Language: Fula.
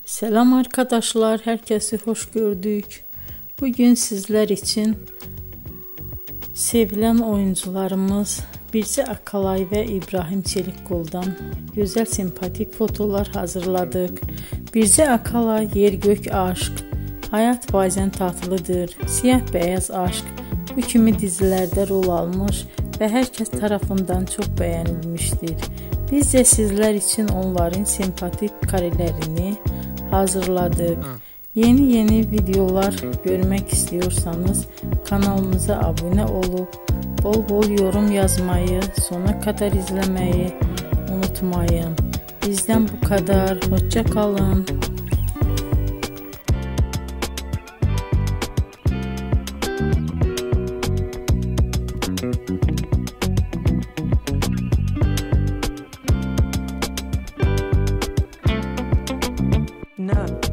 Selam arkadaşlar, herkesi hoş gördük. Bugün sizler için sevilen oyuncularımız Bircə Akalay ve İbrahim Çelikkol'dan güzel sempatik fotolar hazırladık. Bircə Akalay, yer gök aşk, hayat bazen tatlıdır, siyah beyaz aşk bu kimi dizilerde rol almış ve herkes tarafından çok beğenilmiştir. Biz de sizler için onların sempatik karelerini hazırladık. Yeni videolar görmek istiyorsanız kanalımıza abone olup bol bol yorum yazmayı, sona kadar izlemeyi unutmayın. Bizden bu kadar. Hoşça kalın. No.